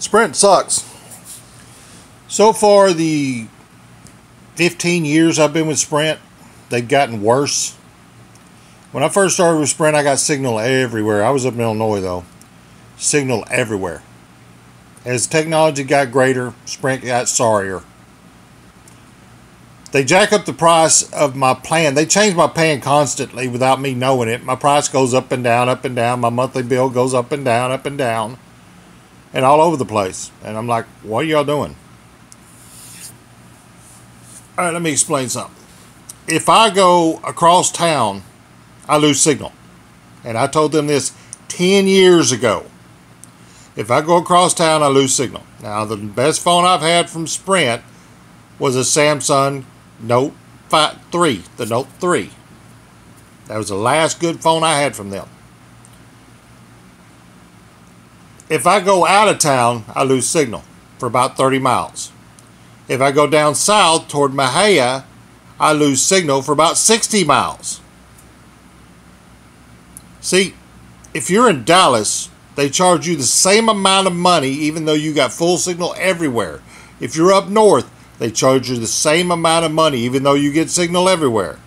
Sprint sucks. So far, the 15 years I've been with Sprint, they've gotten worse. When I first started with Sprint, I got signal everywhere. I was up in Illinois, though. Signal everywhere. As technology got greater, Sprint got sorrier. They jack up the price of my plan. They change my plan constantly without me knowing it. My price goes up and down, up and down. My monthly bill goes up and down, and all over the place. And I'm like, what are y'all doing? All right, let me explain something. If I go across town, I lose signal. And I told them this 10 years ago. If I go across town, I lose signal. Now, the best phone I've had from Sprint was a Samsung Note 3, the Note 3. That was the last good phone I had from them. If I go out of town, I lose signal for about 30 miles. If I go down south toward Mahia, I lose signal for about 60 miles. See, if you're in Dallas, they charge you the same amount of money even though you got full signal everywhere. If you're up north, they charge you the same amount of money even though you get signal everywhere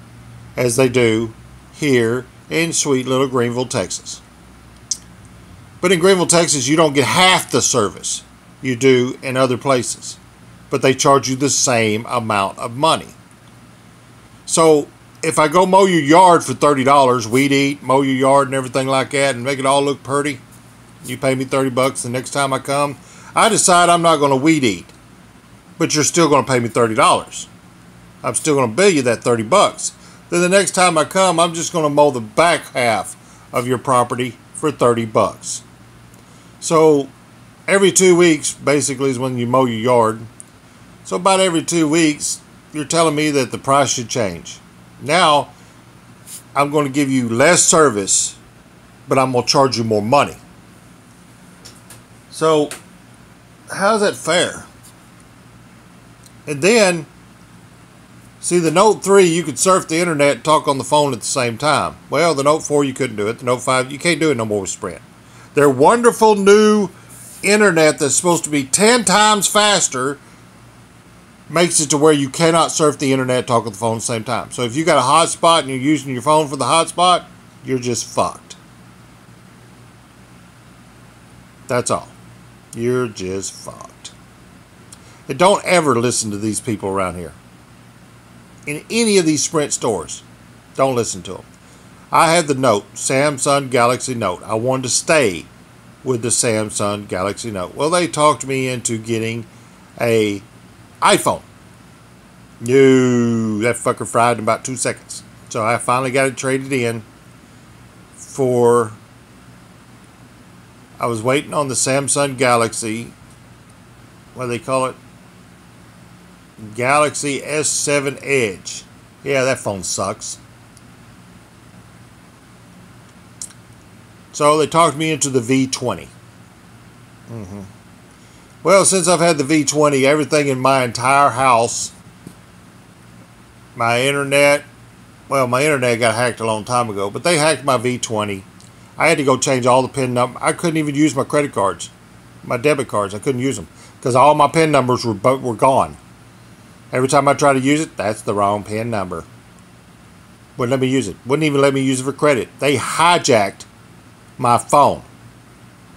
as they do here in sweet little Greenville, Texas. But in Greenville, Texas, you don't get half the service you do in other places. But they charge you the same amount of money. So if I go mow your yard for $30, weed eat, mow your yard and everything like that and make it all look pretty, you pay me $30 the next time I come, I decide I'm not going to weed eat. But you're still going to pay me $30. I'm still going to bill you that $30. Then the next time I come, I'm just going to mow the back half of your property for $30. So every 2 weeks basically is when you mow your yard. So about every 2 weeks, you're telling me that the price should change. Now, I'm going to give you less service, but I'm going to charge you more money. So, how's that fair? And then, see, the Note 3, you could surf the internet and talk on the phone at the same time. Well, the Note 4, you couldn't do it. The Note 5, you can't do it no more with Sprint. Their wonderful new internet that's supposed to be 10 times faster makes it to where you cannot surf the internet, talk on the phone at the same time. So if you got a hotspot and you're using your phone for the hotspot, you're just fucked. That's all. You're just fucked. And don't ever listen to these people around here. In any of these Sprint stores, don't listen to them. I had the Note, Samsung Galaxy Note. I wanted to stay with the Samsung Galaxy Note. Well, they talked me into getting a iPhone. No, that fucker fried in about 2 seconds. So I finally got it traded in for, I was waiting on the Samsung Galaxy, what do they call it? Galaxy S7 Edge. Yeah, that phone sucks. So they talked me into the V20. Well, since I've had the V20, everything in my entire house, my internet got hacked a long time ago, but they hacked my V20. I had to go change all the PIN numbers. I couldn't even use my credit cards, my debit cards. I couldn't use them because all my PIN numbers were gone. Every time I try to use it, that's the wrong PIN number. Wouldn't let me use it. Wouldn't even let me use it for credit. They hijacked my phone.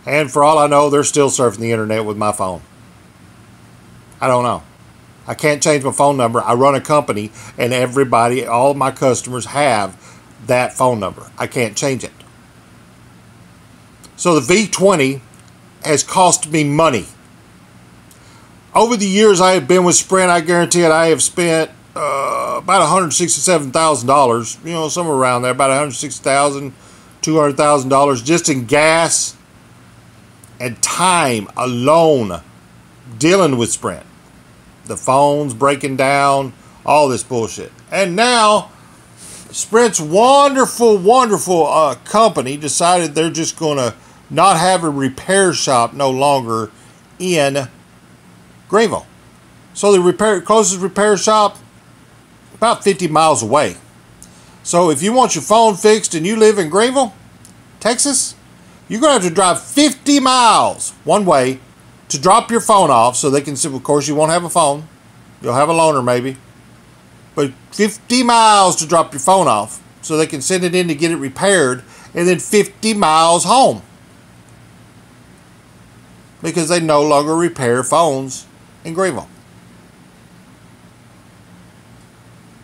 And for all I know, they're still surfing the internet with my phone. I don't know. I can't change my phone number. I run a company, and everybody, all of my customers have that phone number. I can't change it. So the V20 has cost me money. Over the years I have been with Sprint, I guarantee it, I have spent about $167,000, you know, somewhere around there, about $160,000, $200,000 just in gas and time alone dealing with Sprint. The phone's breaking down, all this bullshit. And now, Sprint's wonderful company decided they're just going to not have a repair shop no longer in Greenville. So the closest repair shop, about 50 miles away. So if you want your phone fixed and you live in Greenville, Texas, you're going to have to drive 50 miles one way to drop your phone off so they can see. Of course, you won't have a phone. You'll have a loaner maybe. But 50 miles to drop your phone off so they can send it in to get it repaired, and then 50 miles home. Because they no longer repair phones in Greenville.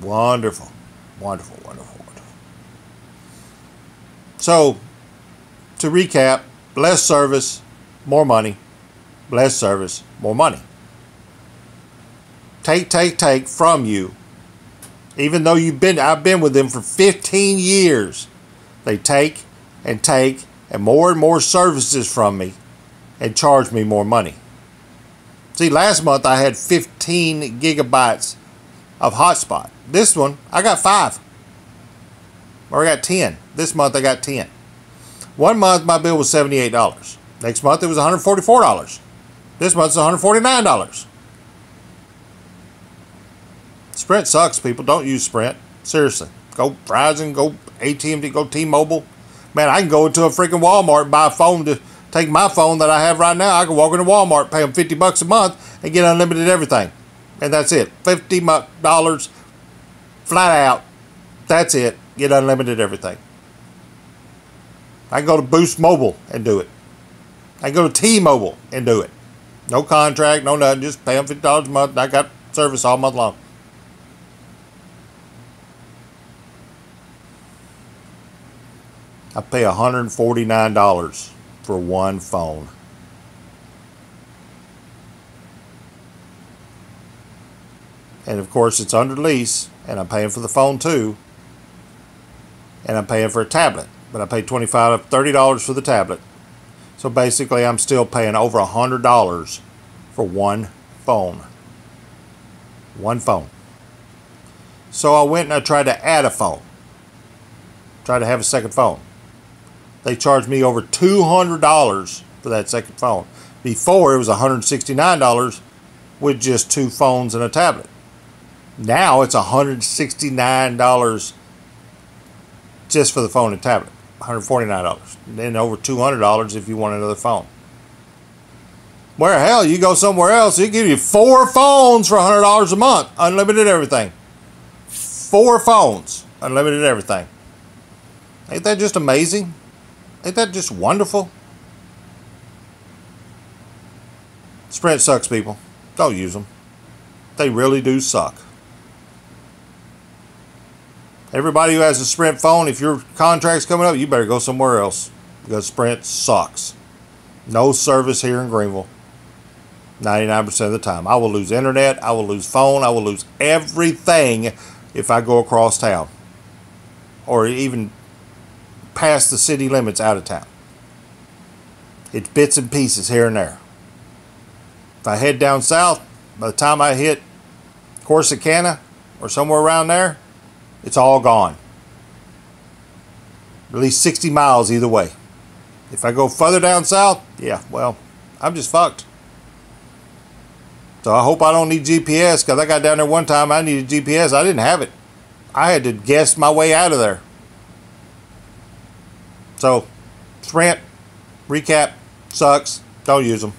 Wonderful. Wonderful, wonderful, wonderful. So, to recap, less service, more money. Less service, more money. Take from you. Even though I've been with them for 15 years. They take and more services from me and charge me more money. See, last month I had 15 gigabytes of hotspot. This one, I got 5. Or I got 10. This month I got 10. One month my bill was $78. Next month it was $144. This month's $149. Sprint sucks, people. Don't use Sprint. Seriously. Go Verizon, go AT&T, go T-Mobile. Man, I can go into a freaking Walmart and buy a phone to take my phone that I have right now. I can walk into Walmart, pay them $50 a month, and get unlimited everything. And that's it. $50 flat out. That's it. Get unlimited everything. I can go to Boost Mobile and do it. I can go to T-Mobile and do it. No contract, no nothing. Just pay them $50 a month, and I got service all month long. I pay $149 for one phone. And of course it's under lease, and I'm paying for the phone too. And I'm paying for a tablet. But I paid $25 to $30 for the tablet. So basically I'm still paying over $100 for one phone. One phone. So I went and I tried to add a phone. Tried to have a second phone. They charged me over $200 for that second phone. Before it was $169 with just 2 phones and a tablet. Now it's $169 just for the phone and tablet. $149. And then over $200 if you want another phone. Where hell, you go somewhere else, they give you 4 phones for $100 a month. Unlimited everything. 4 phones. Unlimited everything. Ain't that just amazing? Ain't that just wonderful? Sprint sucks, people. Don't use them. They really do suck. Everybody who has a Sprint phone, if your contract's coming up, you better go somewhere else. Because Sprint sucks. No service here in Greenville. 99% of the time. I will lose internet. I will lose phone. I will lose everything if I go across town. Or even past the city limits out of town. It's bits and pieces here and there. If I head down south, by the time I hit Corsicana or somewhere around there, it's all gone. At least 60 miles either way. If I go further down south, yeah, well, I'm just fucked. So I hope I don't need GPS, because I got down there one time, I needed GPS. I didn't have it. I had to guess my way out of there. So, Sprint, recap, sucks. Don't use them.